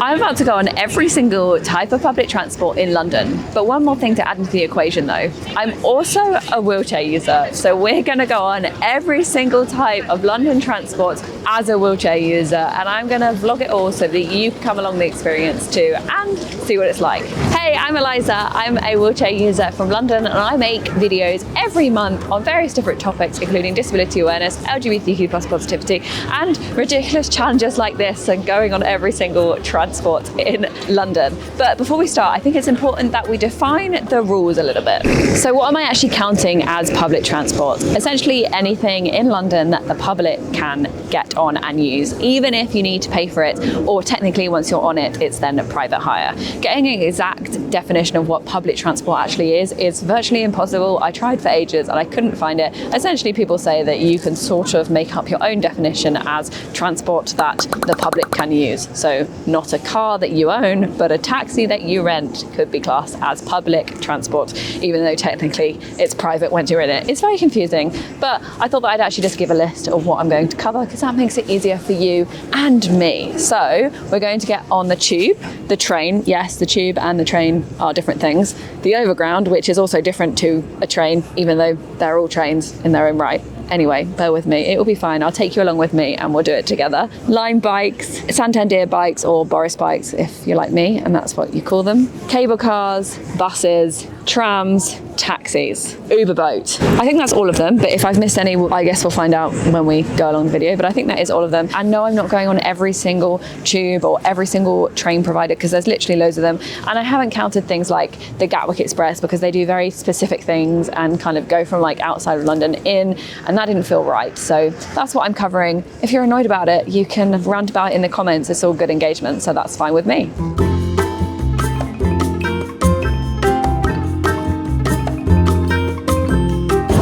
I'm about to go on every single type of public transport in London. But one more thing to add into the equation though, I'm also a wheelchair user. So we're gonna go on every single type of London transport as a wheelchair user. And I'm gonna vlog it all so that you can come along the experience too and see what it's like. Hey, I'm Eliza. I'm a wheelchair user from London and I make videos every month on various different topics, including disability awareness, LGBTQ+ positivity, and ridiculous challenges like this and going on every single transport in London. But before we start, I think it's important that we define the rules a little bit. So what am I actually counting as public transport? Essentially anything in London that the public can get on and use, even if you need to pay for it, or technically once you're on it, it's then a private hire. Getting an exact definition of what public transport actually is virtually impossible. I tried for ages and I couldn't find it. Essentially people say that you can sort of make up your own definition as transport that the public can use. So not a car that you own, but a taxi that you rent could be classed as public transport, even though technically it's private once you're in it. It's very confusing, but I thought that I'd actually just give a list of what I'm going to cover because that makes it easier for you and me. So we're going to get on the tube, the train. Yes, the tube and the train are different things. The overground, which is also different to a train, even though they're all trains in their own right. Anyway, bear with me, it will be fine. I'll take you along with me and we'll do it together. Line bikes, Santander bikes or Boris bikes if you're like me and that's what you call them. Cable cars, buses, trams, taxis, Uber boat. I think that's all of them, but if I've missed any, I guess we'll find out when we go along the video, but I think that is all of them. And no, I'm not going on every single tube or every single train provider because there's literally loads of them. And I haven't counted things like the Gatwick Express because they do very specific things and kind of go from like outside of London in, and that didn't feel right. So that's what I'm covering. If you're annoyed about it, you can rant about it in the comments. It's all good engagement, so that's fine with me.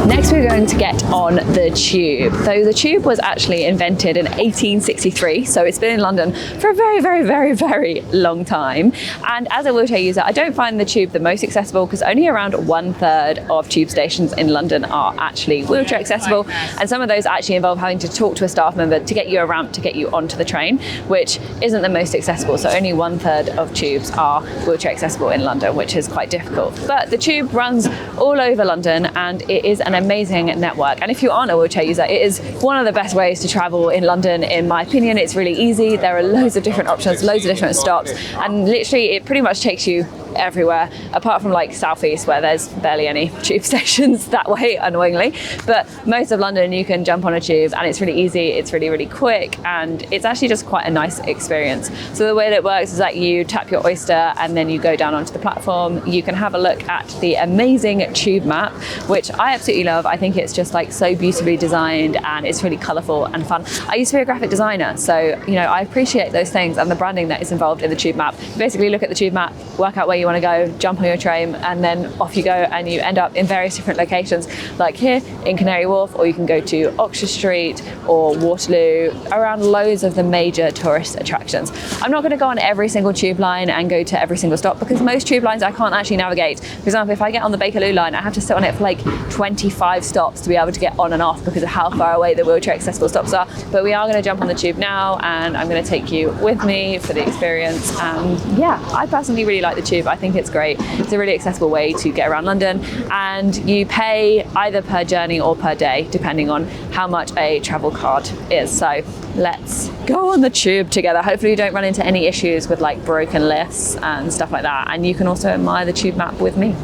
Next we're going to get on the tube. So the tube was actually invented in 1863, so it's been in London for a very, very, very, very long time. And as a wheelchair user, I don't find the tube the most accessible because only around 1/3 of tube stations in London are actually wheelchair accessible. And some of those actually involve having to talk to a staff member to get you a ramp to get you onto the train, which isn't the most accessible. So only 1/3 of tubes are wheelchair accessible in London, which is quite difficult. But the tube runs all over London and it is an amazing network. And if you aren't a wheelchair user, it is one of the best ways to travel in London, in my opinion. It's really easy. There are loads of different options, loads of different stops, and literally it pretty much takes you everywhere apart from like southeast where there's barely any tube stations that way, annoyingly. But most of London you can jump on a tube and it's really easy, it's really, really quick, and it's actually just quite a nice experience. So the way that it works is that you tap your Oyster and then you go down onto the platform. You can have a look at the amazing tube map, which I absolutely love. I think it's just like so beautifully designed and it's really colourful and fun. I used to be a graphic designer, so you know I appreciate those things and the branding that is involved in the tube map. You basically look at the tube map, work out where you want to go, jump on your train, and then off you go, and you end up in various different locations, like here in Canary Wharf, or you can go to Oxford Street or Waterloo, around loads of the major tourist attractions. I'm not going to go on every single tube line and go to every single stop because most tube lines I can't actually navigate. For example, if I get on the Bakerloo line, I have to sit on it for like 25 stops to be able to get on and off because of how far away the wheelchair accessible stops are. But we are going to jump on the tube now and I'm going to take you with me for the experience. And yeah, I personally really like the tube. I think it's great. It's a really accessible way to get around London, and you pay either per journey or per day depending on how much a travel card is. So let's go on the tube together. Hopefully you don't run into any issues with like broken lifts and stuff like that, and you can also admire the tube map with me.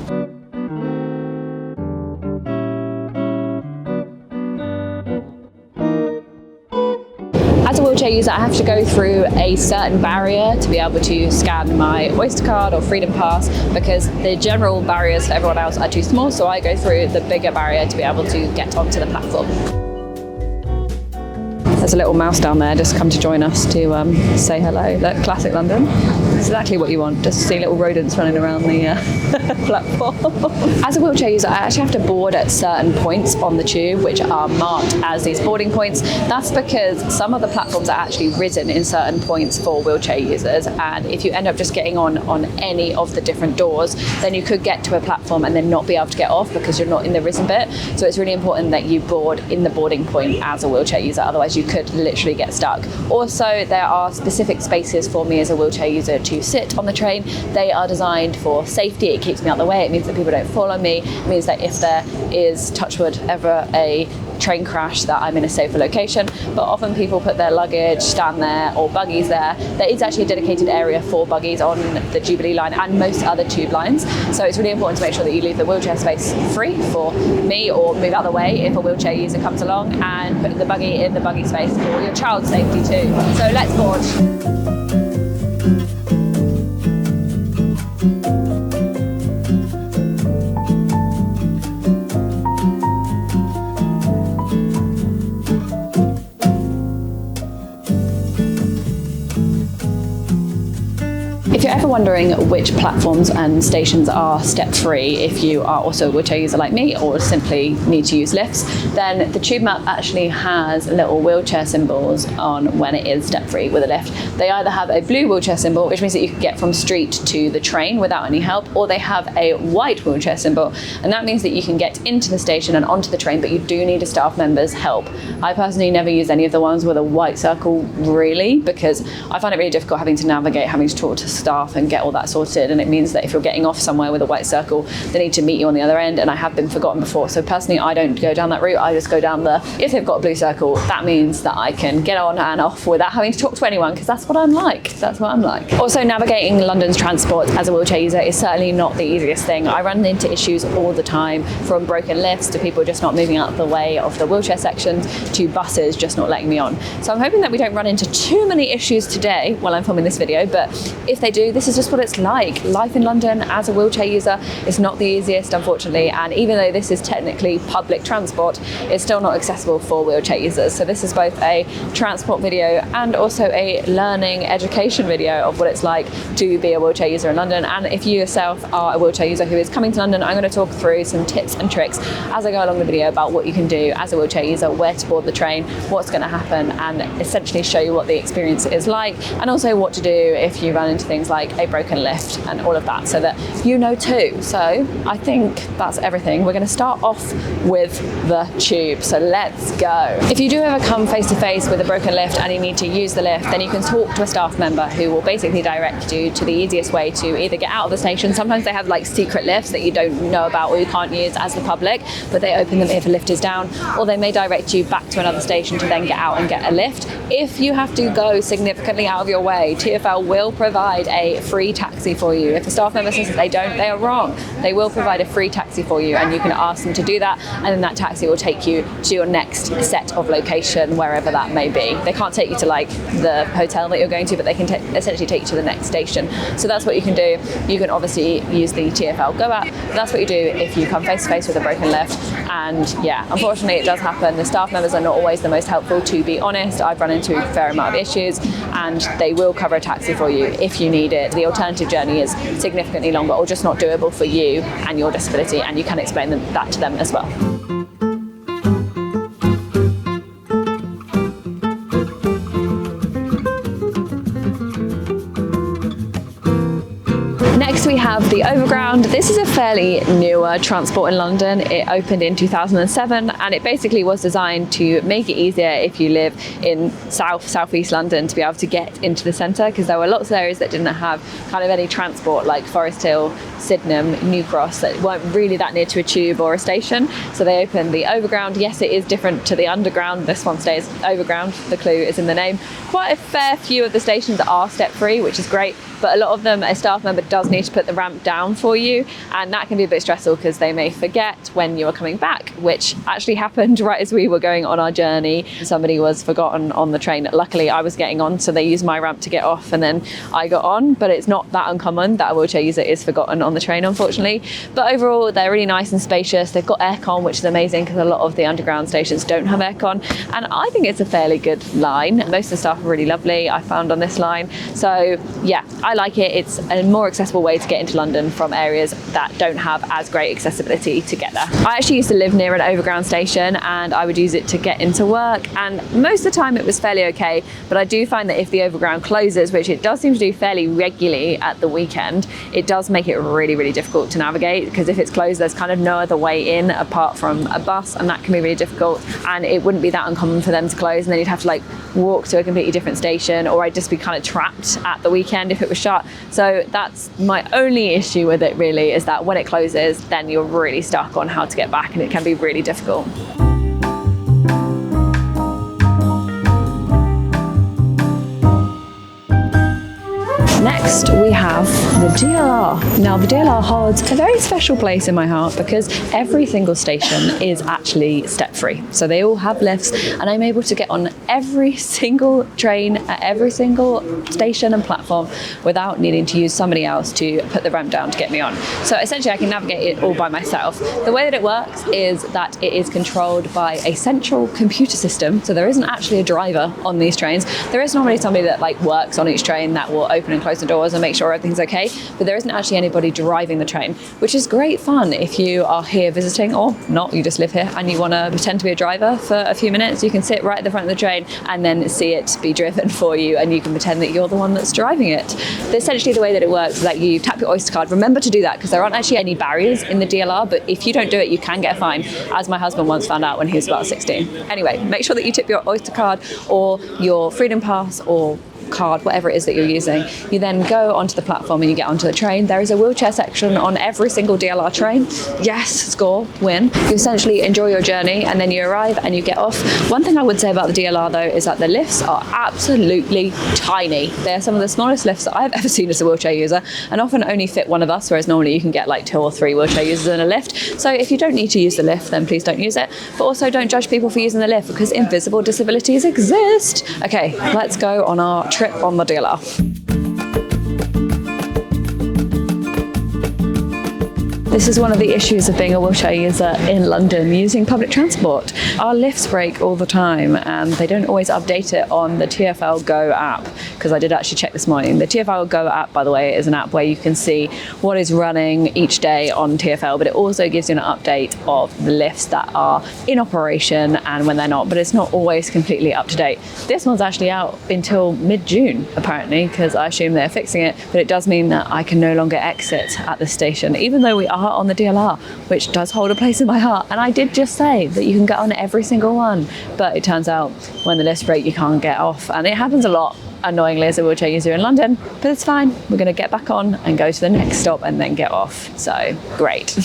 As a wheelchair user, I have to go through a certain barrier to be able to scan my Oyster card or Freedom Pass because the general barriers for everyone else are too small, so I go through the bigger barrier to be able to get onto the platform. There's a little mouse down there just come to join us to say hello. Look, classic London. That's exactly what you want, just to see little rodents running around the platform. As a wheelchair user, I actually have to board at certain points on the tube, which are marked as these boarding points. That's because some of the platforms are actually written in certain points for wheelchair users, and if you end up just getting on any of the different doors, then you could get to a platform and then not be able to get off because you're not in the risen bit. So it's really important that you board in the boarding point as a wheelchair user, otherwise you could literally get stuck. Also, there are specific spaces for me as a wheelchair user to sit on the train. They are designed for safety. It keeps me out of the way. It means that people don't fall on me. It means that if there is, touch wood, ever a train crash, that I'm in a safer location. But often people put their luggage, stand there, or buggies there. There is actually a dedicated area for buggies on the Jubilee line and most other tube lines. So it's really important to make sure that you leave the wheelchair space free for me, or move out of the way if a wheelchair user comes along, and put the buggy in the buggy space for your child's safety too. So let's board. If you're ever wondering which platforms and stations are step-free, if you are also a wheelchair user like me or simply need to use lifts, then the tube map actually has little wheelchair symbols on when it is step-free with a lift. They either have a blue wheelchair symbol, which means that you can get from street to the train without any help, or they have a white wheelchair symbol, and that means that you can get into the station and onto the train, but you do need a staff member's help. I personally never use any of the ones with a white circle, really, because I find it really difficult having to navigate, having to talk to staff and get all that sorted, and it means that if you're getting off somewhere with a white circle, they need to meet you on the other end, and I have been forgotten before. So personally, I don't go down that route. I just go down if they've got a blue circle, that means that I can get on and off without having to talk to anyone, because that's what I'm like. That's what I'm like. Also, navigating London's transport as a wheelchair user is certainly not the easiest thing. I run into issues all the time, from broken lifts to people just not moving out of the way of the wheelchair sections to buses just not letting me on. So I'm hoping that we don't run into too many issues today while I'm filming this video, but if they do, this is just what it's like. Life in London as a wheelchair user is not the easiest, unfortunately, and even though this is technically public transport, it's still not accessible for wheelchair users. So this is both a transport video and also a learning education video of what it's like to be a wheelchair user in London. And if you yourself are a wheelchair user who is coming to London, I'm going to talk through some tips and tricks as I go along the video about what you can do as a wheelchair user, where to board the train, what's going to happen, and essentially show you what the experience is like, and also what to do if you run into things like a broken lift and all of that, so that you know too. So I think that's everything. We're going to start off with the tube, so let's go. If you do ever come face to face with a broken lift and you need to use the lift, then you can talk to a staff member who will basically direct you to the easiest way to either get out of the station. Sometimes they have like secret lifts that you don't know about or you can't use as the public, but they open them if a lift is down, or they may direct you back to another station to then get out and get a lift. If you have to go significantly out of your way, TfL will provide a free taxi for you. If a staff member says that they don't, they are wrong. They will provide a free taxi for you, and you can ask them to do that, and then that taxi will take you to your next set of location, wherever that may be. They can't take you to like the hotel that you're going to, but they can essentially take you to the next station. So that's what you can do. You can obviously use the TfL Go app. That's what you do if you come face to face with a broken lift. And yeah, unfortunately it does happen. The staff members are not always the most helpful, to be honest. I've run into a fair amount of issues, and they will cover a taxi for you if you need it. The alternative journey is significantly longer or just not doable for you and your disability, and you can explain that to them as well. Next we have the Overground. This is a fairly newer transport in London. It opened in 2007, and it basically was designed to make it easier if you live in southeast London to be able to get into the centre, because there were lots of areas that didn't have kind of any transport, like Forest Hill, Sydenham, New Cross, that weren't really that near to a tube or a station. So they opened the Overground. Yes, it is different to the Underground. This one stays Overground. The clue is in the name. Quite a fair few of the stations are step-free, which is great, but a lot of them a staff member does need to put the ramp down for you, and that can be a bit stressful because they may forget when you are coming back, which actually happened right as we were going on our journey. Somebody was forgotten on the train. Luckily I was getting on, so they used my ramp to get off and then I got on, but it's not that uncommon that a wheelchair user is forgotten on the train, unfortunately. But overall they're really nice and spacious. They've got aircon, which is amazing because a lot of the underground stations don't have aircon, and I think it's a fairly good line. Most of the staff are really lovely, I found, on this line. So yeah, I like it. It's a more accessible way to get into London from areas that don't have as great accessibility to get there. I actually used to live near an overground station and I would use it to get into work, and most of the time it was fairly okay, but I do find that if the overground closes, which it does seem to do fairly regularly at the weekend, it does make it really, really difficult to navigate, because if it's closed there's kind of no other way in apart from a bus, and that can be really difficult. And it wouldn't be that uncommon for them to close, and then you'd have to like walk to a completely different station, or I'd just be kind of trapped at the weekend if it was shut. So that's my only issue with it really, is that when it closes then you're really stuck on how to get back, and it can be really difficult. Next we have the DLR. Now the DLR holds a very special place in my heart because every single station is actually step free. So they all have lifts, and I'm able to get on every single train at every single station and platform without needing to use somebody else to put the ramp down to get me on. So essentially I can navigate it all by myself. The way that it works is that it is controlled by a central computer system. So there isn't actually a driver on these trains. There is normally somebody that like works on each train that will open and close the doors and make sure everything's okay, but there isn't actually anybody driving the train, which is great fun if you are here visiting, or not, you just live here and you want to pretend to be a driver for a few minutes. You can sit right at the front of the train and then see it be driven for you, and you can pretend that you're the one that's driving it. But essentially the way that it works is that you tap your Oyster card. Remember to do that because there aren't actually any barriers in the DLR, but if you don't do it you can get a fine, as my husband once found out when he was about 16. Anyway, make sure that you tip your Oyster card or your Freedom Pass or card, whatever it is that you're using. You then go onto the platform and you get onto the train. There is a wheelchair section on every single DLR train. Yes, score, win. You essentially enjoy your journey and then you arrive and you get off. One thing I would say about the DLR though is that the lifts are absolutely tiny. They're some of the smallest lifts that I've ever seen as a wheelchair user, and often only fit one of us, whereas normally you can get like 2 or 3 wheelchair users in a lift. So if you don't need to use the lift, then please don't use it. But also don't judge people for using the lift because invisible disabilities exist. Okay, let's go on our trip on the DLR. This is one of the issues of being a wheelchair user in London, using public transport. Our lifts break all the time and they don't always update it on the TfL Go app, because I did actually check this morning. The TfL Go app, by the way, is an app where you can see what is running each day on TfL, but it also gives you an update of the lifts that are in operation and when they're not, but it's not always completely up to date. This one's actually out until mid-June, apparently, because I assume they're fixing it, but it does mean that I can no longer exit at the station, even though we are on the DLR, which does hold a place in my heart. And I did just say that you can get on every single one, but it turns out when the lifts break you can't get off, and it happens a lot, annoyingly, as a wheelchair user in London, but it's fine. We're going to get back on and go to the next stop and then get off. So great.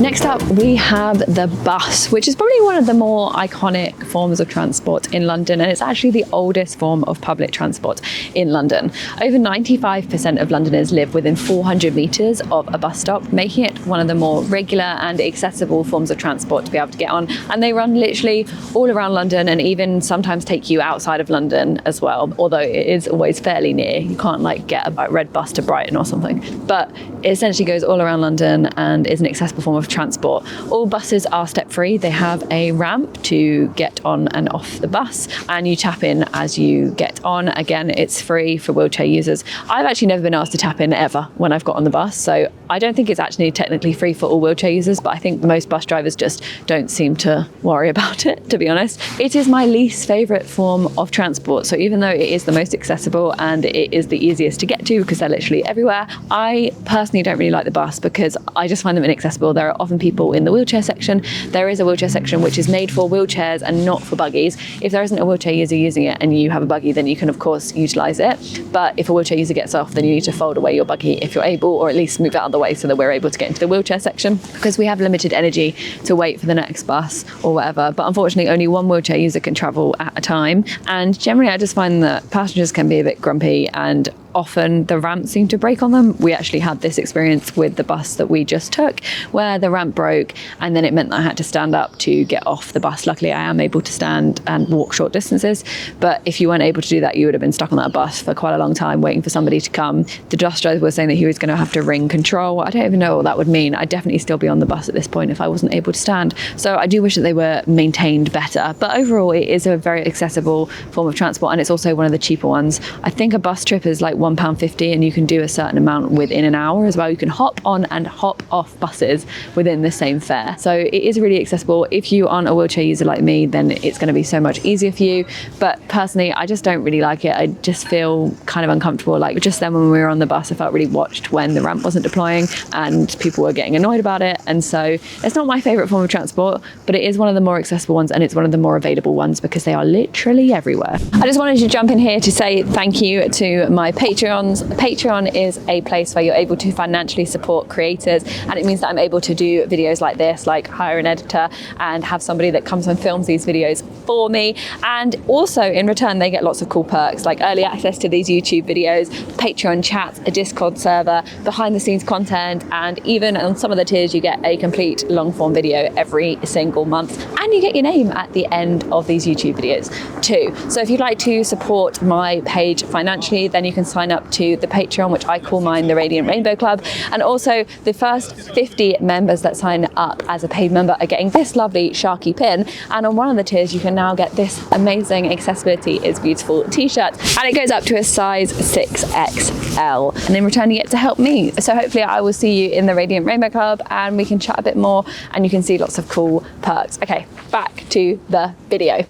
Next up, we have the bus, which is probably one of the more iconic forms of transport in London, and it's actually the oldest form of public transport in London. Over 95% of Londoners live within 400 metres of a bus stop, making it one of the more regular and accessible forms of transport to be able to get on. And they run literally all around London, and even sometimes take you outside of London as well, although it is always fairly near. You can't like get a red bus to Brighton or something, but it essentially goes all around London and is an accessible form of transport. All buses are step free. They have a ramp to get on and off the bus, and you tap in as you get on. Again, it's free for wheelchair users. I've actually never been asked to tap in ever when I've got on the bus, so I don't think it's actually technically free for all wheelchair users, but I think most bus drivers just don't seem to worry about it, to be honest. It is my least favourite form of transport, so even though it is the most accessible and it is the easiest to get to because they're literally everywhere, I personally don't really like the bus because I just find them inaccessible. There are often people people in the wheelchair section. There is a wheelchair section which is made for wheelchairs and not for buggies. If there isn't a wheelchair user using it and you have a buggy, then you can of course utilise it. But if a wheelchair user gets off, then you need to fold away your buggy if you're able, or at least move it out of the way so that we're able to get into the wheelchair section, because we have limited energy to wait for the next bus or whatever. But unfortunately only one wheelchair user can travel at a time, and generally I just find that passengers can be a bit grumpy and often the ramps seem to break on them. We actually had this experience with the bus that we just took where the ramp broke, and then it meant that I had to stand up to get off the bus. Luckily I am able to stand and walk short distances, but if you weren't able to do that you would have been stuck on that bus for quite a long time waiting for somebody to come. The bus driver was saying that he was going to have to ring control. I don't even know what that would mean. I'd definitely still be on the bus at this point if I wasn't able to stand. So I do wish that they were maintained better, but overall it is a very accessible form of transport, and it's also one of the cheaper ones. I think a bus trip is like £1.50 and you can do a certain amount within an hour as well. You can hop on and hop off buses within the same fare. So it is really accessible. If you aren't a wheelchair user like me, then it's going to be so much easier for you. But personally, I just don't really like it. I just feel kind of uncomfortable. Like just then when we were on the bus, I felt really watched when the ramp wasn't deploying and people were getting annoyed about it. And so it's not my favourite form of transport, but it is one of the more accessible ones, and it's one of the more available ones because they are literally everywhere. I just wanted to jump in here to say thank you to my Patreons. Patreon is a place where you're able to financially support creators, and it means that I'm able to do videos like this, like hire an editor and have somebody that comes and films these videos for me. And also in return they get lots of cool perks like early access to these YouTube videos, Patreon chats, a Discord server, behind the scenes content, and even on some of the tiers you get a complete long form video every single month, and you get your name at the end of these YouTube videos too. So if you'd like to support my page financially, then you can sign up to the Patreon, which I call mine the Radiant Rainbow Club. And also the first 50 members that sign up as a paid member are getting this lovely Sharky pin, and on one of the tiers you can now get this amazing Accessibility is Beautiful t-shirt, and it goes up to a size 6XL, and in return you get to help me. So hopefully I will see you in the Radiant Rainbow Club and we can chat a bit more and you can see lots of cool perks. Okay, back to the video.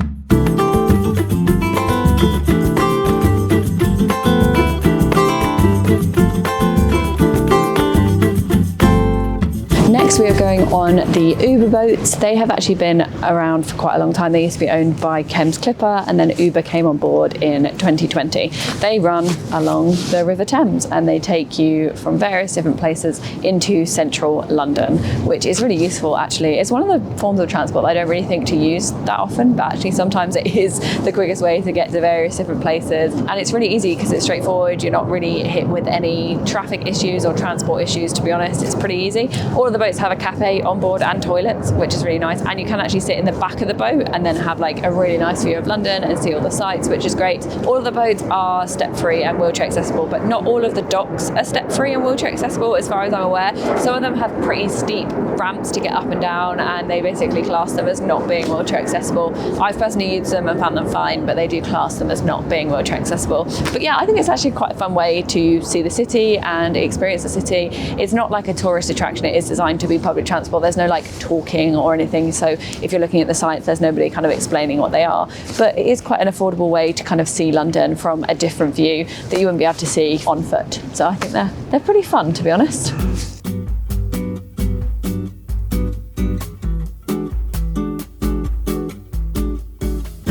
Next we are going on the Uber boats. They have actually been around for quite a long time. They used to be owned by Thames Clipper, and then Uber came on board in 2020. They run along the River Thames and they take you from various different places into central London, which is really useful actually. It's one of the forms of transport I don't really think to use that often, but actually sometimes it is the quickest way to get to various different places, and it's really easy because it's straightforward. You're not really hit with any traffic issues or transport issues, to be honest. It's pretty easy. All of the boats have a cafe on board and toilets, which is really nice, and you can actually sit in the back of the boat and then have like a really nice view of London and see all the sights, which is great. All of the boats are step-free and wheelchair accessible, but not all of the docks are step-free and wheelchair accessible as far as I'm aware. Some of them have pretty steep ramps to get up and down, and they basically class them as not being wheelchair accessible. I've personally used them and found them fine, but they do class them as not being wheelchair accessible. But yeah, I think it's actually quite a fun way to see the city and experience the city. It's not like a tourist attraction. It is designed to be public transport. There's no like talking or anything, so if you're looking at the sites there's nobody kind of explaining what they are, but it is quite an affordable way to kind of see London from a different view that you wouldn't be able to see on foot. So I think they're pretty fun, to be honest.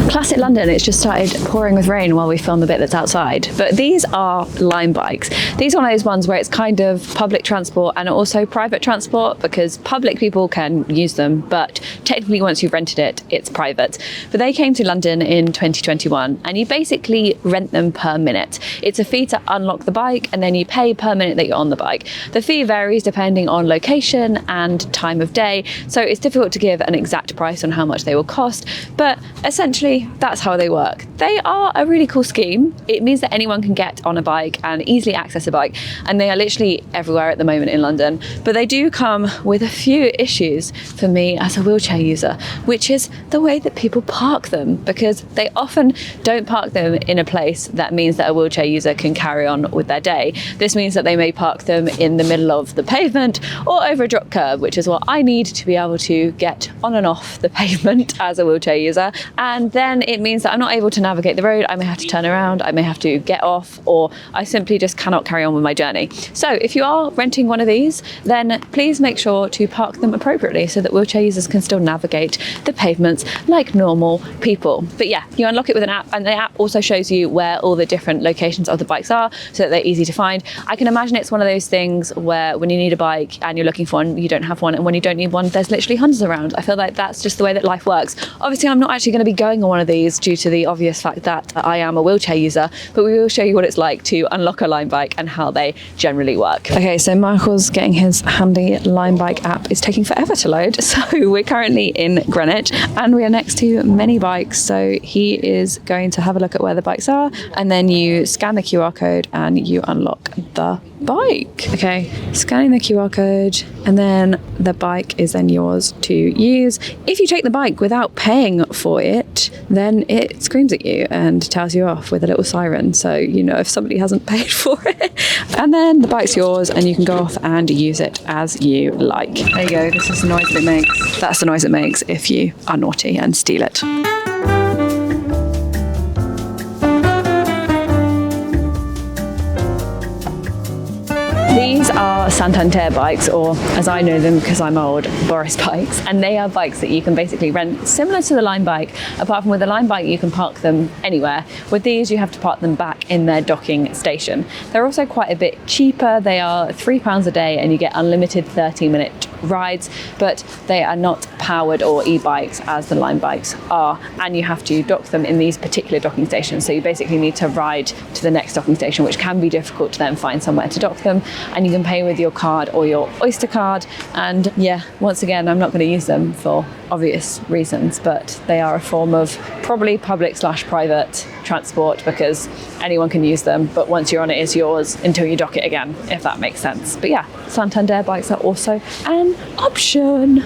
Classic London, it's just started pouring with rain while we film the bit that's outside. But these are Lime bikes. These are one of those ones where it's kind of public transport and also private transport, because public people can use them, but technically once you've rented it, it's private. But they came to London in 2021 and you basically rent them per minute. It's a fee to unlock the bike and then you pay per minute that you're on the bike. The fee varies depending on location and time of day, so it's difficult to give an exact price on how much they will cost, but essentially that's how they work. They are a really cool scheme. It means that anyone can get on a bike and easily access a bike, and they are literally everywhere at the moment in London. But they do come with a few issues for me as a wheelchair user, which is the way that people park them, because they often don't park them in a place that means that a wheelchair user can carry on with their day. This means that they may park them in the middle of the pavement or over a drop curb, which is what I need to be able to get on and off the pavement as a wheelchair user. And then then it means that I'm not able to navigate the road. I may have to turn around, I may have to get off, or I simply just cannot carry on with my journey. So if you are renting one of these, then please make sure to park them appropriately so that wheelchair users can still navigate the pavements like normal people. But yeah, you unlock it with an app, and the app also shows you where all the different locations of the bikes are so that they're easy to find. I can imagine it's one of those things where when you need a bike and you're looking for one, you don't have one, and when you don't need one, there's literally hundreds around. I feel like that's just the way that life works. Obviously, I'm not actually going to be going on one of these due to the obvious fact that I am a wheelchair user, but we will show you what it's like to unlock a Lime bike and how they generally work. Okay, so Michael's getting his handy Lime bike app. It's taking forever to load. So we're currently in Greenwich and we are next to many bikes. So he is going to have a look at where the bikes are, and then you scan the QR code and you unlock the bike. Okay, scanning the QR code, and then the bike is then yours to use. If you take the bike without paying for it, then it screams at you and tells you off with a little siren, so you know if somebody hasn't paid for it. And then the bike's yours and you can go off and use it as you like. There you go, this is the noise that it makes. That's the noise it makes if you are naughty and steal it. These are Santander bikes, or as I know them because I'm old, Boris bikes, and they are bikes that you can basically rent similar to the Lime bike, apart from with the Lime bike you can park them anywhere. With these you have to park them back in their docking station. They're also quite a bit cheaper. They are £3 a day and you get unlimited 30-minute rides, but they are not powered or e-bikes as the Lime bikes are, and you have to dock them in these particular docking stations. So you basically need to ride to the next docking station, which can be difficult to then find somewhere to dock them, and you can pay with your card or your Oyster card. And yeah, once again, I'm not going to use them for obvious reasons, but they are a form of probably public/private transport because anyone can use them, but once you're on it, it's yours until you dock it again, if that makes sense. But yeah, Santander bikes are also an option.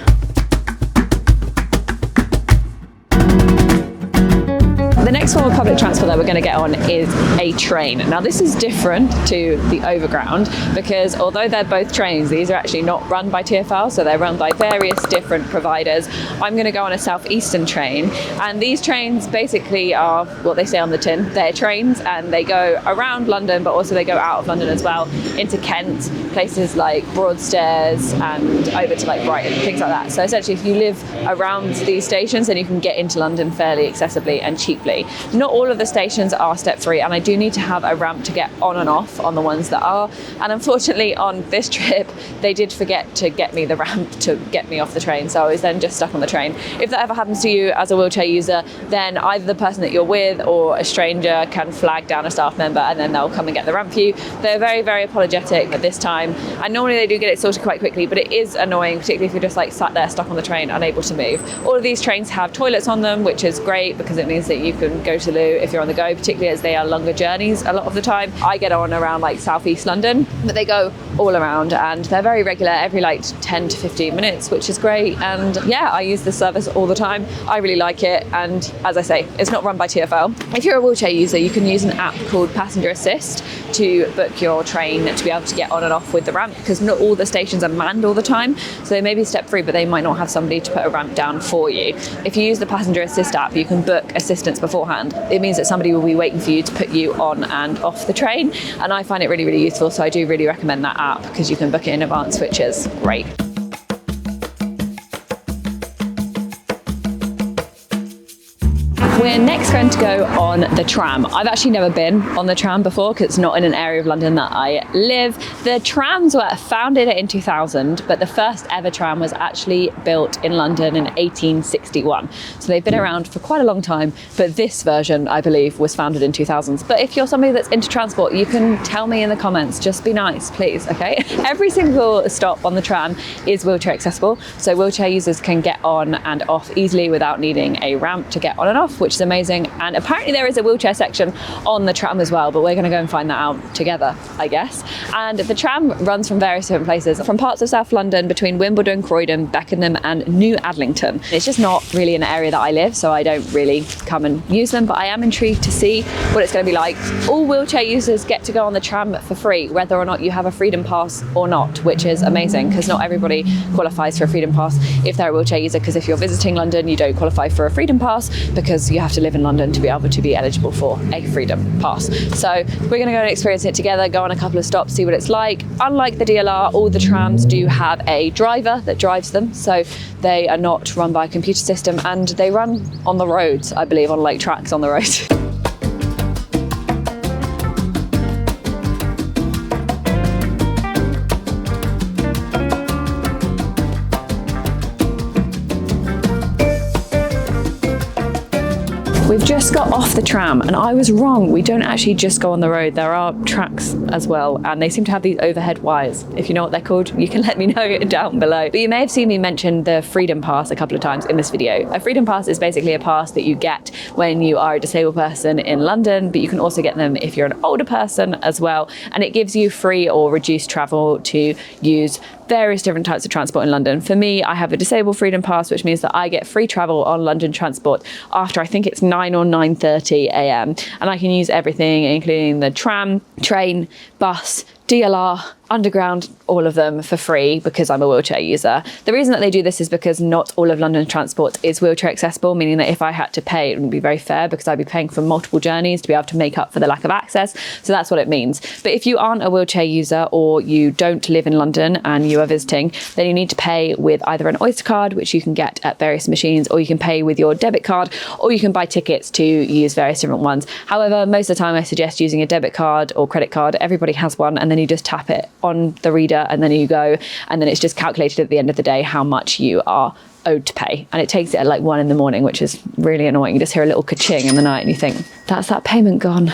The next form of public transport that we're going to get on is a train. Now this is different to the overground because although they're both trains, these are actually not run by TfL, so they're run by various different providers. I'm going to go on a southeastern train, and these trains basically are what they say on the tin. They're trains and they go around London, but also they go out of London as well into Kent, places like Broadstairs and over to like Brighton, things like that. So essentially if you live around these stations, then you can get into London fairly accessibly and cheaply. Not all of the stations are step free, and I do need to have a ramp to get on and off on the ones that are, and unfortunately on this trip they did forget to get me the ramp to get me off the train, so I was then just stuck on the train. If that ever happens to you as a wheelchair user, then either the person that you're with or a stranger can flag down a staff member and then they'll come and get the ramp for you. They're very, very apologetic at this time, and normally they do get it sorted quite quickly, but it is annoying, particularly if you're just like sat there stuck on the train unable to move. All of these trains have toilets on them, which is great because it means that you can go to the loo if you're on the go, particularly as they are longer journeys a lot of the time. I get on around like southeast London, but they go all around and they're very regular, every like 10 to 15 minutes, which is great. And yeah, I use this service all the time. I really like it, and as I say, it's not run by TfL. If you're a wheelchair user, you can use an app called Passenger Assist to book your train to be able to get on and off with the ramp, because not all the stations are manned all the time, so they may be step free, but they might not have somebody to put a ramp down for you. If you use the Passenger Assist app, you can book assistance beforehand. It means that somebody will be waiting for you to put you on and off the train, and I find it really, really useful, so I do really recommend that app because you can book it in advance, which is great. We're next going to go on the tram. I've actually never been on the tram before because it's not in an area of London that I live. The trams were founded in 2000, but the first ever tram was actually built in London in 1861. So they've been around for quite a long time, but this version, I believe, was founded in 2000s. But if you're somebody that's into transport, you can tell me in the comments, just be nice, please, okay? Every single stop on the tram is wheelchair accessible, so wheelchair users can get on and off easily without needing a ramp to get on and off, which is amazing. And apparently there is a wheelchair section on the tram as well, but we're going to go and find that out together, I guess. And the tram runs from various different places, from parts of South London between Wimbledon, Croydon, Beckenham and New Adlington. It's just not really an area that I live, so I don't really come and use them, but I am intrigued to see what it's going to be like. All wheelchair users get to go on the tram for free, whether or not you have a Freedom Pass or not, which is amazing because not everybody qualifies for a Freedom Pass if they're a wheelchair user, because if you're visiting London, you don't qualify for a Freedom Pass because you have to live in London to be able to be eligible for a freedom pass. So we're going to go and experience it together, go on a couple of stops, see what it's like. Unlike the DLR, all the trams do have a driver that drives them, so they are not run by a computer system, and they run on the roads, I believe, on like tracks on the road. We've just got off the tram and I was wrong. We don't actually just go on the road. There are tracks as well, and they seem to have these overhead wires. If you know what they're called, you can let me know down below. But you may have seen me mention the Freedom Pass a couple of times in this video. A Freedom Pass is basically a pass that you get when you are a disabled person in London, but you can also get them if you're an older person as well. And it gives you free or reduced travel to use various different types of transport in London. For me, I have a disabled freedom pass, which means that I get free travel on London transport after I think it's 9 or 9:30 a.m. And I can use everything, including the tram, train, bus, DLR, underground, all of them for free because I'm a wheelchair user. The reason that they do this is because not all of London transport is wheelchair accessible, meaning that if I had to pay, it wouldn't be very fair because I'd be paying for multiple journeys to be able to make up for the lack of access. So that's what it means. But if you aren't a wheelchair user or you don't live in London and you are visiting, then you need to pay with either an Oyster card, which you can get at various machines, or you can pay with your debit card, or you can buy tickets to use various different ones. However, most of the time I suggest using a debit card or credit card. Everybody has one, and then you just tap it on the reader and then you go, and then it's just calculated at the end of the day how much you are owed to pay. And it takes it at like 1 in the morning, which is really annoying. You just hear a little ka-ching in the night and you think, that's that payment gone.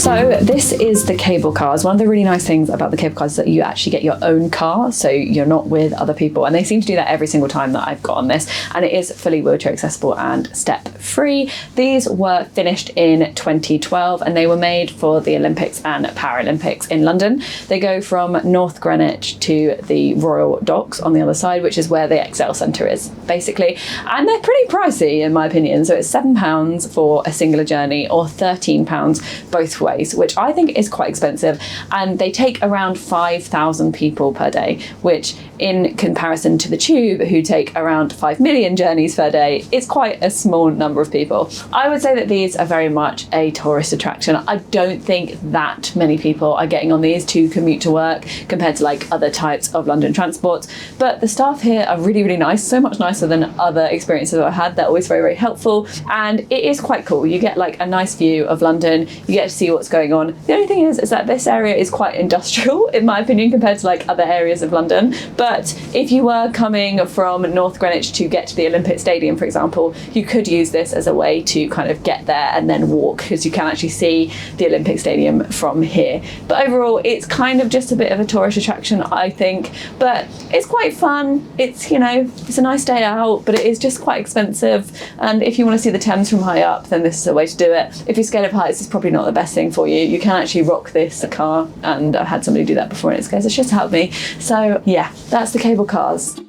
So this is the cable cars. One of the really nice things about the cable cars is that you actually get your own car, so you're not with other people. And they seem to do that every single time that I've got on this. And it is fully wheelchair accessible and step free. These were finished in 2012 and they were made for the Olympics and Paralympics in London. They go from North Greenwich to the Royal Docks on the other side, which is where the Excel Centre is, basically. And they're pretty pricey in my opinion. So it's £7 for a singular journey or £13 both ways, which I think is quite expensive, and they take around 5,000 people per day, which in comparison to the Tube, who take around 5 million journeys per day, is quite a small number of people. I would say that these are very much a tourist attraction. I don't think that many people are getting on these to commute to work compared to like other types of London transport, but the staff here are really, really nice, so much nicer than other experiences I've had. They're always very, very helpful, and it is quite cool. You get like a nice view of London, you get to see what's going on. The only thing is that this area is quite industrial in my opinion compared to like other areas of London. But if you were coming from North Greenwich to get to the Olympic Stadium, for example, you could use this as a way to kind of get there and then walk, because you can actually see the Olympic Stadium from here. But overall, it's kind of just a bit of a tourist attraction, I think, but it's quite fun. It's, you know, it's a nice day out, but it is just quite expensive. And if you want to see the Thames from high up, then this is a way to do it. If you're scared of heights, it's probably not the best thing for you. You can actually rock this car, and I've had somebody do that before and it scares the shit out of me. So yeah, that's the cable cars.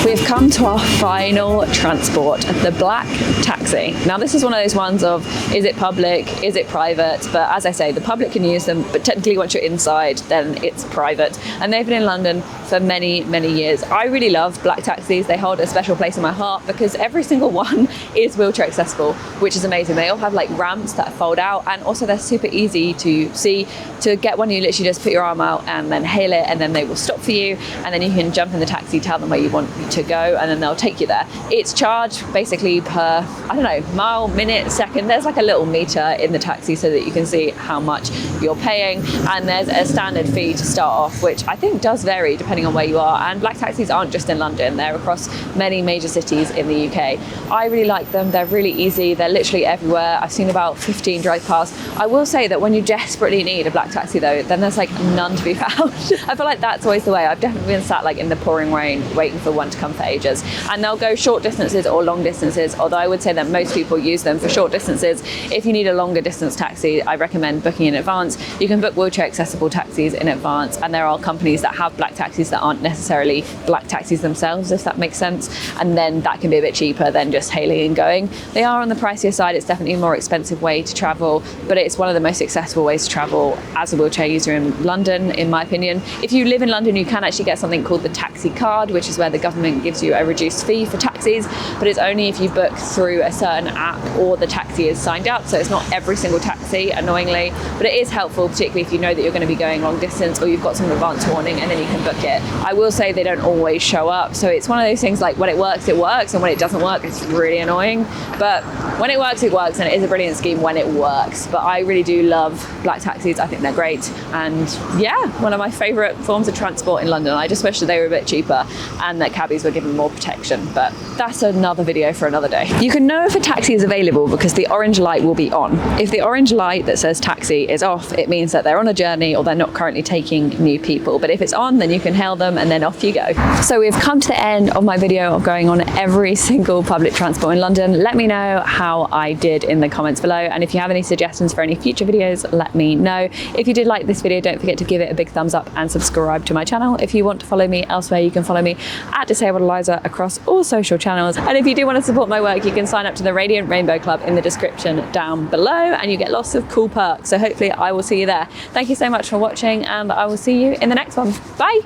We've come to our final transport, the black taxi. Now this is one of those ones of, is it public, is it private? But as I say, the public can use them, but technically once you're inside, then it's private. And they've been in London for many, many years. I really love black taxis. They hold a special place in my heart because every single one is wheelchair accessible, which is amazing. They all have like ramps that fold out, and also they're super easy to see. To get one, you literally just put your arm out and then hail it, and then they will stop for you, and then you can jump in the taxi, tell them where you want to go, and then they'll take you there. It's charged basically per, I don't know, mile, minute, second. There's like a little meter in the taxi so that you can see how much you're paying, and there's a standard fee to start off, which I think does vary depending on where you are. And black taxis aren't just in London, they're across many major cities in the UK. I really like them. They're really easy. They're literally everywhere. I've seen about 15 drive past. I will say that when you desperately need a black taxi though, then there's like none to be found. I feel like that's always the way. I've definitely been sat like in the pouring rain waiting for one to come come for ages. And they'll go short distances or long distances, although I would say that most people use them for short distances. If you need a longer distance taxi, I recommend booking in advance. You can book wheelchair accessible taxis in advance, and there are companies that have black taxis that aren't necessarily black taxis themselves, if that makes sense, and then that can be a bit cheaper than just hailing and going. They are on the pricier side. It's definitely a more expensive way to travel, but it's one of the most accessible ways to travel as a wheelchair user in London, in my opinion. If you live in London, you can actually get something called the taxi card, which is where the government gives you a reduced fee for taxis, but it's only if you book through a certain app or the taxi is signed up. So it's not every single taxi, annoyingly, but it is helpful, particularly if you know that you're going to be going long distance or you've got some advance warning, and then you can book it. I will say they don't always show up, so it's one of those things, like when it works, and when it doesn't work, it's really annoying. But when it works, and it is a brilliant scheme when it works. But I really do love black taxis. I think they're great, and yeah, one of my favourite forms of transport in London. I just wish that they were a bit cheaper and that cabbies were given more protection, but that's another video for another day. You can know if a taxi is available because the orange light will be on. If the orange light that says taxi is off, it means that they're on a journey or they're not currently taking new people. But if it's on, then you can hail them and then off you go. So we've come to the end of my video of going on every single public transport in London. Let me know how I did in the comments below, and if you have any suggestions for any future videos, let me know. If you did like this video, don't forget to give it a big thumbs up and subscribe to my channel. If you want to follow me elsewhere, you can follow me at Disabled Eliza across all social channels. And if you do want to support my work, you can sign up to the Radiant Rainbow Club in the description down below, and you get lots of cool perks. So hopefully I will see you there. Thank you so much for watching, and I will see you in the next one. Bye.